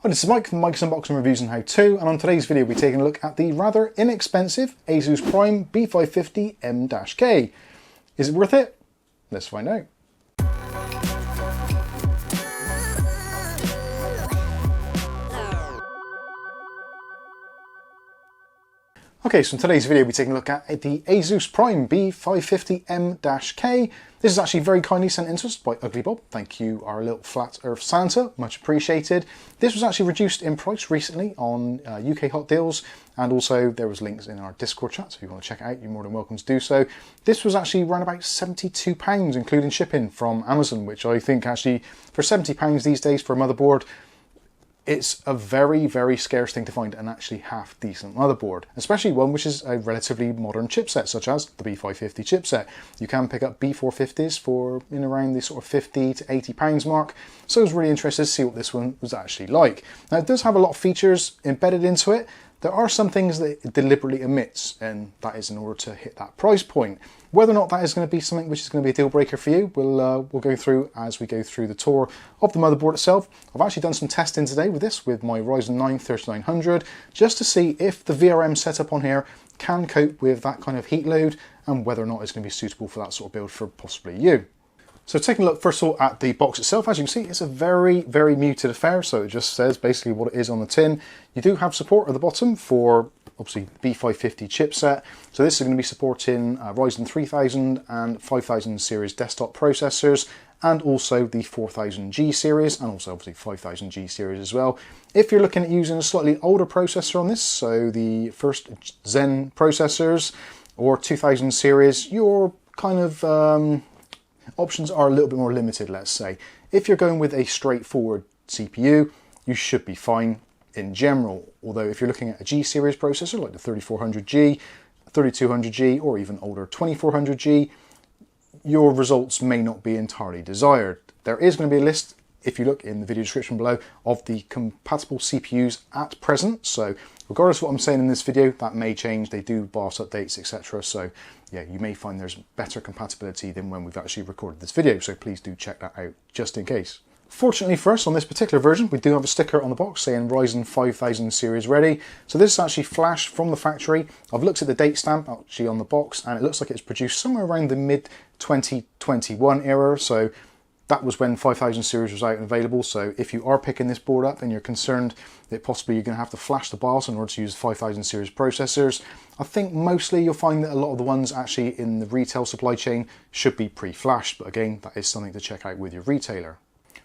Hi, this is Mike from Mike's Unboxing Reviews and How To, and on today's video we're taking a look at the rather inexpensive ASUS Prime B550M-K. Is it worth it? Let's find out. Okay, so in today's video we're taking a look at the ASUS Prime B550M-K. This is actually very kindly sent in to us by Uglybob. Thank you, our little flat earth Santa, much appreciated. This was actually reduced in price recently on UK Hot Deals, and also there was links in our Discord chat, so if you want to check it out, you're more than welcome to do so. This was actually around about £72, including shipping from Amazon, which I think actually, for £70 these days for a motherboard, it's a very, very scarce thing to find an actually half decent motherboard, especially one which is a relatively modern chipset, such as the B550 chipset. You can pick up B450s for in around the sort of £50 to £80 mark, so I was really interested to see what this one was actually like. Now, it does have a lot of features embedded into it. There are some things that it deliberately omits, and that is in order to hit that price point. Whether or not that is going to be something which is going to be a deal breaker for you, we'll go through as we go through the tour of the motherboard itself. I've actually done some testing today with this, with my Ryzen 9 3900, just to see if the VRM setup on here can cope with that kind of heat load, and whether or not it's going to be suitable for that sort of build for possibly you. So taking a look first of all at the box itself, as you can see, it's a very, very muted affair. So it just says basically what it is on the tin. You do have support at the bottom for obviously B550 chipset. So this is going to be supporting Ryzen 3000 and 5000 series desktop processors, and also the 4000G series, and also obviously 5000G series as well. If you're looking at using a slightly older processor on this, so the first Zen processors or 2000 series, your kind of options are a little bit more limited, let's say. If you're going with a straightforward CPU, you should be fine in general. Although if you're looking at a G series processor like the 3400G, 3200G, or even older 2400G, your results may not be entirely desired. There is going to be a list, if you look in the video description below, of the compatible CPUs at present. So regardless of what I'm saying in this video, that may change. They do BIOS updates, etc. So yeah, you may find there's better compatibility than when we've actually recorded this video. So please do check that out just in case. Fortunately for us, on this particular version, we do have a sticker on the box saying Ryzen 5000 series ready. So this is actually flash from the factory. I've looked at the date stamp actually on the box, and it looks like it's produced somewhere around the mid 2021 era. So that was when 5000 series was out and available. So if you are picking this board up and you're concerned that possibly you're going to have to flash the BIOS in order to use 5000 series processors, I think mostly you'll find that a lot of the ones actually in the retail supply chain should be pre-flashed. But again, that is something to check out with your retailer.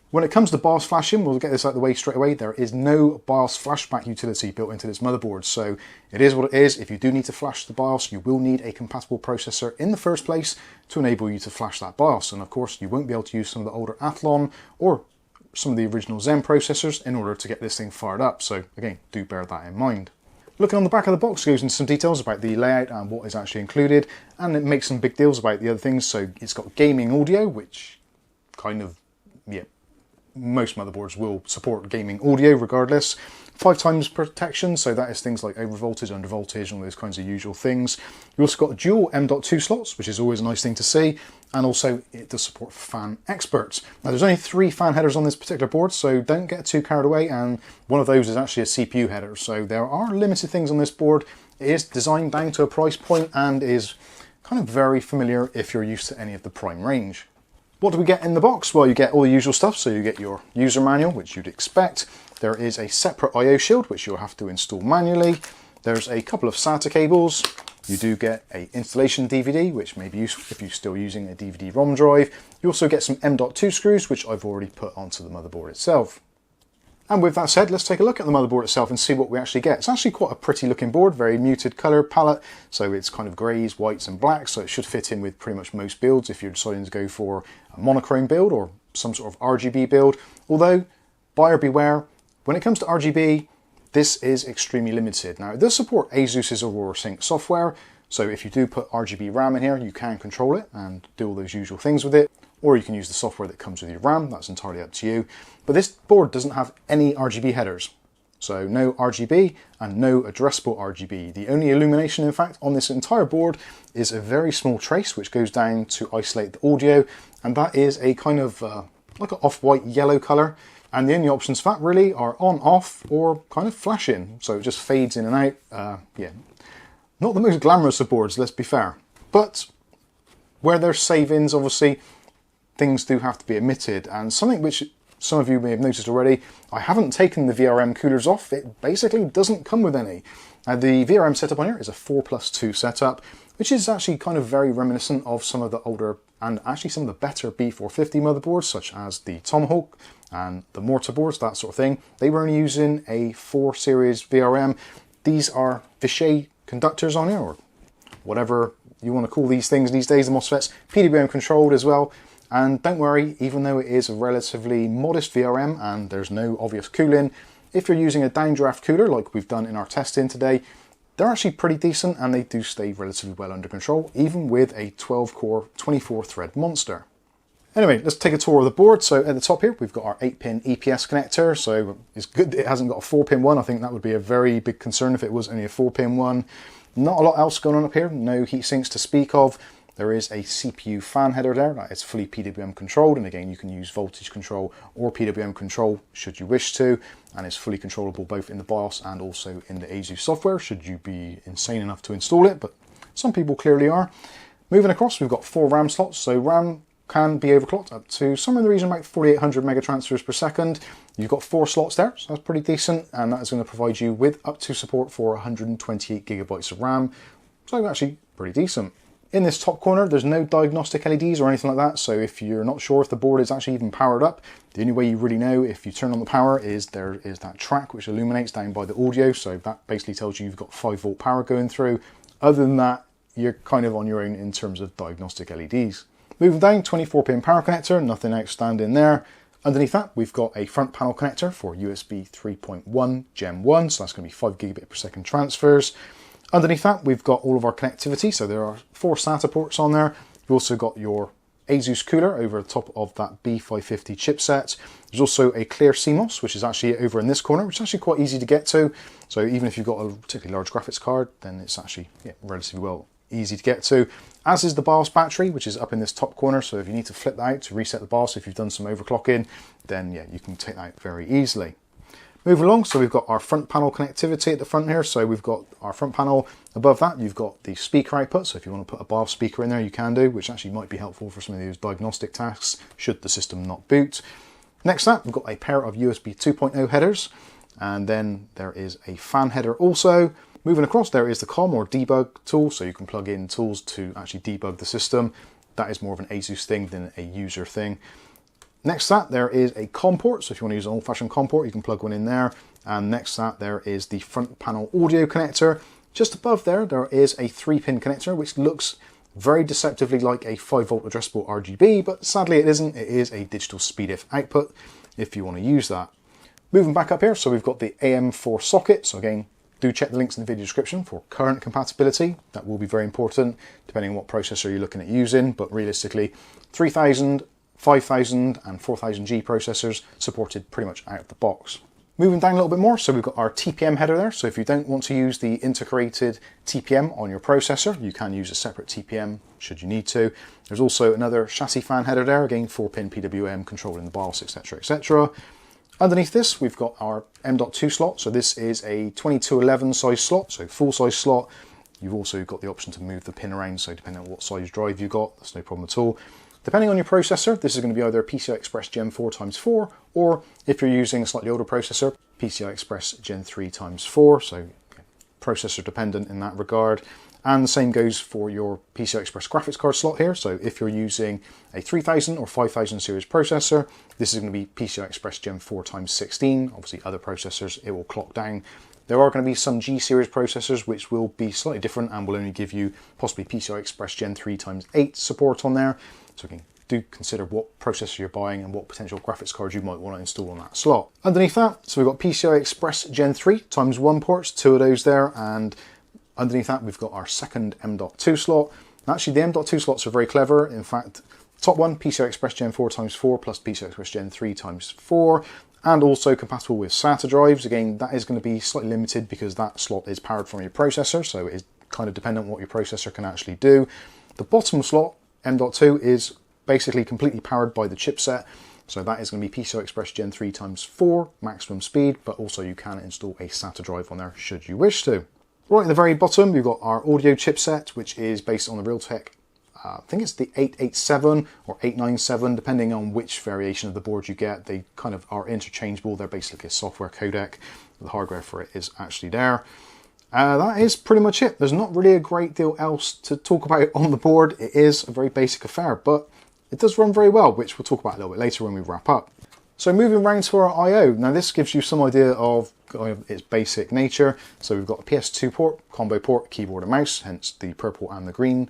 When it comes to BIOS flashing, we'll get this out of the way straight away. There is no BIOS flashback utility built into this motherboard, so it is what it is. If you do need to flash the BIOS, you will need a compatible processor in the first place to enable you to flash that BIOS. And of course, you won't be able to use some of the older Athlon or some of the original Zen processors in order to get this thing fired up. So again, do bear that in mind. Looking on the back of the box goes into some details about the layout and what is actually included, and it makes some big deals about the other things. So it's got gaming audio, which kind of, yeah, most motherboards will support gaming audio regardless. 5 times protection, so that is things like over voltage, under voltage, and all those kinds of usual things. You also got dual M.2 slots, which is always a nice thing to see, and also it does support fan experts. Now there's only 3 fan headers on this particular board, so don't get too carried away, and one of those is actually a CPU header, so there are limited things on this board. It is designed down to a price point and is kind of very familiar if you're used to any of the Prime range. What do we get in the box? Well, you get all the usual stuff. So you get your user manual, which you'd expect. There is a separate I/O shield, which you'll have to install manually. There's a couple of SATA cables. You do get an installation DVD, which may be useful if you're still using a DVD-ROM drive. You also get some M.2 screws, which I've already put onto the motherboard itself. And with that said, let's take a look at the motherboard itself and see what we actually get. It's actually quite a pretty looking board, very muted colour palette. So it's kind of greys, whites and blacks. So it should fit in with pretty much most builds if you're deciding to go for a monochrome build or some sort of RGB build. Although, buyer beware, when it comes to RGB, this is extremely limited. Now it does support ASUS's Aurora Sync software. So if you do put RGB RAM in here, you can control it and do all those usual things with it. Or you can use the software that comes with your RAM, that's entirely up to you. But this board doesn't have any RGB headers. So no RGB and no addressable RGB. The only illumination, in fact, on this entire board is a very small trace which goes down to isolate the audio. And that is a kind of like an off-white yellow color. And the only options for that really are on, off, or kind of flashing. So it just fades in and out. Yeah, not the most glamorous of boards, let's be fair. But where there's savings, obviously, things do have to be omitted. And something which some of you may have noticed already, I haven't taken the VRM coolers off. It basically doesn't come with any. The VRM setup on here is a 4+2 setup, which is actually kind of very reminiscent of some of the older and actually some of the better B450 motherboards, such as the Tomahawk and the mortar boards, that sort of thing. They were only using a 4 series VRM. These are Vishay conductors on here, or whatever you want to call these things these days, the MOSFETs, PWM controlled as well. And don't worry, even though it is a relatively modest VRM and there's no obvious cooling, if you're using a downdraft cooler like we've done in our testing today, they're actually pretty decent and they do stay relatively well under control, even with a 12-core, 24-thread monster. Anyway, let's take a tour of the board. So at the top here, we've got our 8-pin EPS connector. So it's good that it hasn't got a 4-pin one. I think that would be a very big concern if it was only a 4-pin one. Not a lot else going on up here. No heat sinks to speak of. There is a CPU fan header there that is fully PWM controlled, and again you can use voltage control or PWM control should you wish to, and it's fully controllable both in the BIOS and also in the ASUS software should you be insane enough to install it, but some people clearly are. Moving across, we've got 4 RAM slots, so RAM can be overclocked up to somewhere in the region of about 4800 megatransfers per second. You've got 4 slots there, so that's pretty decent, and that is going to provide you with up to support for 128 gigabytes of RAM, so actually pretty decent. In this top corner, there's no diagnostic LEDs or anything like that, so if you're not sure if the board is actually even powered up, the only way you really know if you turn on the power is there is that track which illuminates down by the audio, so that basically tells you you've got 5-volt power going through. Other than that, you're kind of on your own in terms of diagnostic LEDs. Moving down, 24-pin power connector, nothing outstanding there. Underneath that, we've got a front panel connector for USB 3.1 Gen 1, so that's going to be 5 gigabit per second transfers. Underneath that, we've got all of our connectivity, so there are 4 SATA ports on there. You've also got your ASUS cooler over the top of that B550 chipset. There's also a clear CMOS, which is actually over in this corner, which is actually quite easy to get to. So even if you've got a particularly large graphics card, then it's actually relatively easy to get to. As is the BIOS battery, which is up in this top corner. So if you need to flip that out to reset the BIOS, if you've done some overclocking, then yeah, you can take that out very easily. Moving along, so we've got our front panel connectivity at the front here. So we've got our front panel. Above that, you've got the speaker output. So if you want to put a BIOS speaker in there, you can do, which actually might be helpful for some of those diagnostic tasks, should the system not boot. Next to that, we've got a pair of USB 2.0 headers. And then there is a fan header also. Moving across, there is the COM or debug tool. So you can plug in tools to actually debug the system. That is more of an ASUS thing than a user thing. Next to that, there is a COM port, so if you want to use an old-fashioned COM port, you can plug one in there. And next to that, there is the front panel audio connector. Just above there, there is a 3-pin connector, which looks very deceptively like a 5-volt addressable RGB, but sadly it isn't. It is a digital SPDIF output, if you want to use that. Moving back up here, so we've got the AM4 socket. So again, do check the links in the video description for current compatibility. That will be very important, depending on what processor you're looking at using, but realistically, 3000, 5000 and 4000G processors supported pretty much out of the box. Moving down a little bit more, so we've got our TPM header there. So if you don't want to use the integrated TPM on your processor, you can use a separate TPM should you need to. There's also another chassis fan header there, again 4-pin PWM controlling the BIOS, etc, etc. Underneath this, we've got our M.2 slot. So this is a 2211 size slot, so full size slot. You've also got the option to move the pin around, so depending on what size drive you've got, that's no problem at all. Depending on your processor, this is going to be either PCI Express Gen 4x4, or if you're using a slightly older processor, PCI Express Gen 3x4, so processor dependent in that regard. And the same goes for your PCI Express graphics card slot here. So if you're using a 3000 or 5000 series processor, this is going to be PCI Express Gen 4x16. Obviously other processors, it will clock down. There are going to be some G series processors which will be slightly different and will only give you possibly PCI Express Gen 3x8 support on there. So again, do consider what processor you're buying and what potential graphics cards you might want to install on that slot. Underneath that, so we've got PCI Express Gen 3x1 ports, 2 of those there, and underneath that we've got our second M.2 slot. Actually, the M.2 slots are very clever. In fact, top one, PCI Express Gen 4x4 plus PCI Express Gen 3x4, and also compatible with SATA drives. Again, that is going to be slightly limited because that slot is powered from your processor, so it is kind of dependent on what your processor can actually do. The bottom slot, M.2, is basically completely powered by the chipset. So that is going to be PCI Express Gen 3 x 4 maximum speed, but also you can install a SATA drive on there should you wish to. Right at the very bottom, we've got our audio chipset, which is based on the Realtek, I think it's the 887 or 897, depending on which variation of the board you get. They kind of are interchangeable. They're basically a software codec. The hardware for it is actually there. That is pretty much it. There's not really a great deal else to talk about on the board. It is a very basic affair, but it does run very well, which we'll talk about a little bit later when we wrap up. So moving around to our I/O. Now this gives you some idea of its basic nature. So we've got a PS2 port, combo port, keyboard and mouse, hence the purple and the green.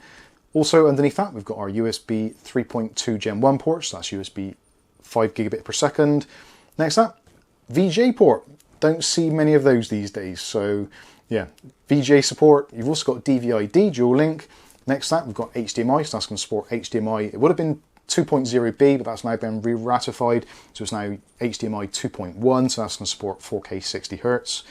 Also underneath that, we've got our USB 3.2 Gen 1 ports, so that's USB 5 gigabit per second. Next up, VGA port. Don't see many of those these days, so yeah, VGA support. You've also got DVI-D, dual link. Next up, we've got HDMI, so that's going to support HDMI. It would have been 2.0B, but that's now been re-ratified, so it's now HDMI 2.1, so that's going to support 4K 60 Hz.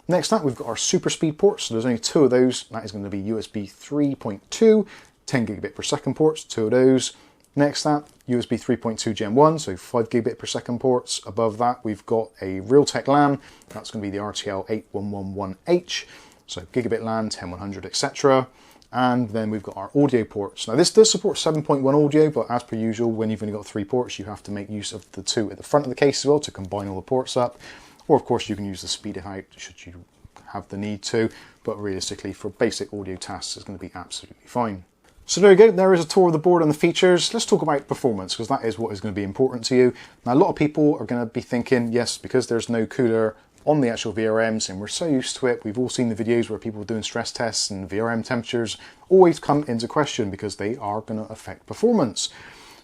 Next up, we've got our super speed ports, so there's only two of those. That is going to be USB 3.2, 10 gigabit per second ports, two of those. Next up, USB 3.2 Gen 1, so 5 gigabit per second ports. Above that, we've got a Realtek LAN, that's going to be the RTL 8111H, so gigabit LAN, 10100, etc. And then we've got our audio ports. Now this does support 7.1 audio, but as per usual, when you've only got 3 ports, you have to make use of the 2 at the front of the case as well to combine all the ports up. Or of course you can use the speed out should you have the need to, but realistically for basic audio tasks it's going to be absolutely fine. So there you go, there is a tour of the board and the features. Let's talk about performance, because that is what is going to be important to you. Now a lot of people are going to be thinking, yes, because there's no cooler on the actual VRMs and we're so used to it, we've all seen the videos where people are doing stress tests and VRM temperatures always come into question because they are going to affect performance.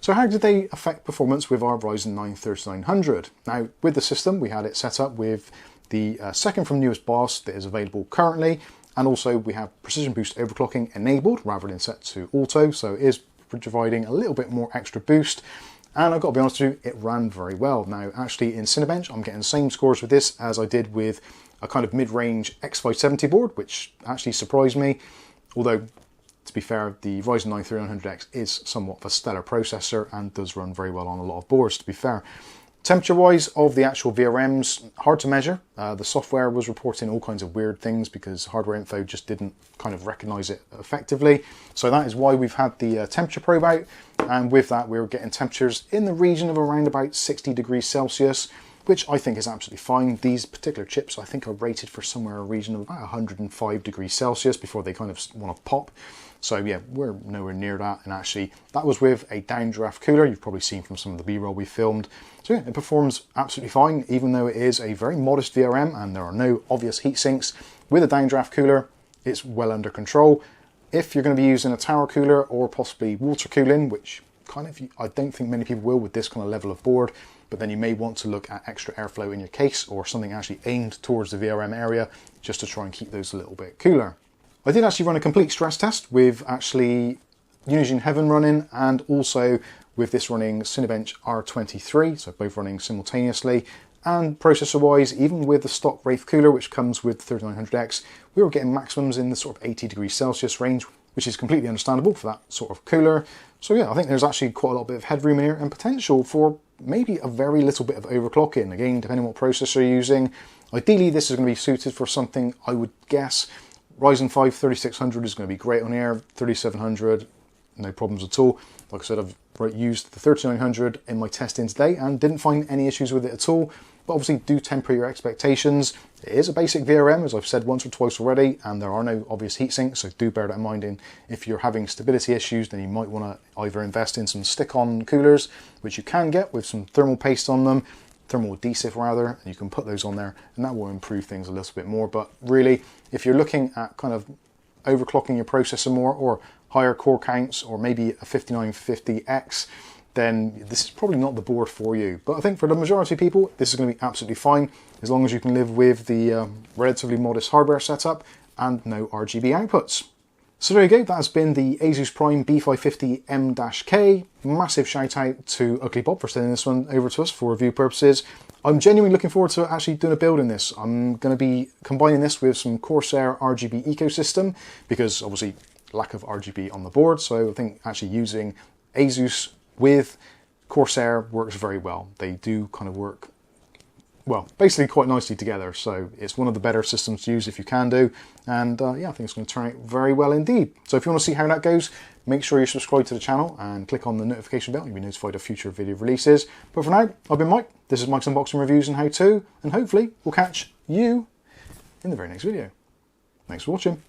So how did they affect performance with our Ryzen 9 3900? Now with the system we had it set up with the second from newest BIOS that is available currently, and also we have precision boost overclocking enabled rather than set to auto, so it is providing a little bit more extra boost. And I've got to be honest with you, it ran very well. Now, actually in Cinebench, I'm getting the same scores with this as I did with a kind of mid-range X570 board, which actually surprised me. Although, to be fair, the Ryzen 9 3900X is somewhat of a stellar processor and does run very well on a lot of boards, to be fair. Temperature-wise of the actual VRMs, hard to measure. The software was reporting all kinds of weird things because hardware info just didn't kind of recognize it effectively. So that is why we've had the temperature probe out, and with that we were getting temperatures in the region of around about 60 degrees Celsius, which I think is absolutely fine. These particular chips I think are rated for somewhere in a region of about 105 degrees Celsius before they kind of want to pop. So yeah, we're nowhere near that, and actually that was with a downdraft cooler. You've probably seen from some of the B-roll we filmed. So yeah, it performs absolutely fine, even though it is a very modest VRM and there are no obvious heat sinks. With a downdraft cooler, it's well under control. If you're going to be using a tower cooler or possibly water cooling, which kind of I don't think many people will with this kind of level of board, but then you may want to look at extra airflow in your case or something actually aimed towards the VRM area just to try and keep those a little bit cooler. I did actually run a complete stress test with actually Unigine Heaven running and also with this running Cinebench R23, so both running simultaneously. And processor wise, even with the stock Wraith cooler which comes with the 3900X, we were getting maximums in the sort of 80 degrees Celsius range, which is completely understandable for that sort of cooler. So yeah, I think there's actually quite a lot of headroom in here and potential for maybe a very little bit of overclocking, again depending on what processor you're using. Ideally this is going to be suited for something, I would guess, Ryzen 5 3600 is going to be great on here, 3700, no problems at all. Like I said, I've used the 3900 in my testing today and didn't find any issues with it at all. But obviously do temper your expectations. It is a basic VRM, as I've said once or twice already, and there are no obvious heat sinks, so do bear that in mind. And if you're having stability issues, then you might want to either invest in some stick-on coolers, which you can get with some thermal paste on them, thermal adhesive rather, and you can put those on there and that will improve things a little bit more. But really, if you're looking at kind of overclocking your processor more or higher core counts or maybe a 5950X, then this is probably not the board for you. But I think for the majority of people, this is going to be absolutely fine as long as you can live with the relatively modest hardware setup and no RGB outputs. So there you go, that has been the ASUS Prime B550M-K. Massive shout out to Uglybob for sending this one over to us for review purposes. I'm genuinely looking forward to actually doing a build in this. I'm going to be combining this with some Corsair RGB ecosystem because obviously lack of RGB on the board. So I think actually using ASUS with Corsair works very well. They do kind of work, well, basically quite nicely together. So it's one of the better systems to use if you can do. And yeah, I think it's going to turn out very well indeed. So if you want to see how that goes, make sure you subscribe to the channel and click on the notification bell. You'll be notified of future video releases. But for now, I've been Mike. This is Mike's Unboxing Reviews and How To. And hopefully we'll catch you in the very next video. Thanks for watching.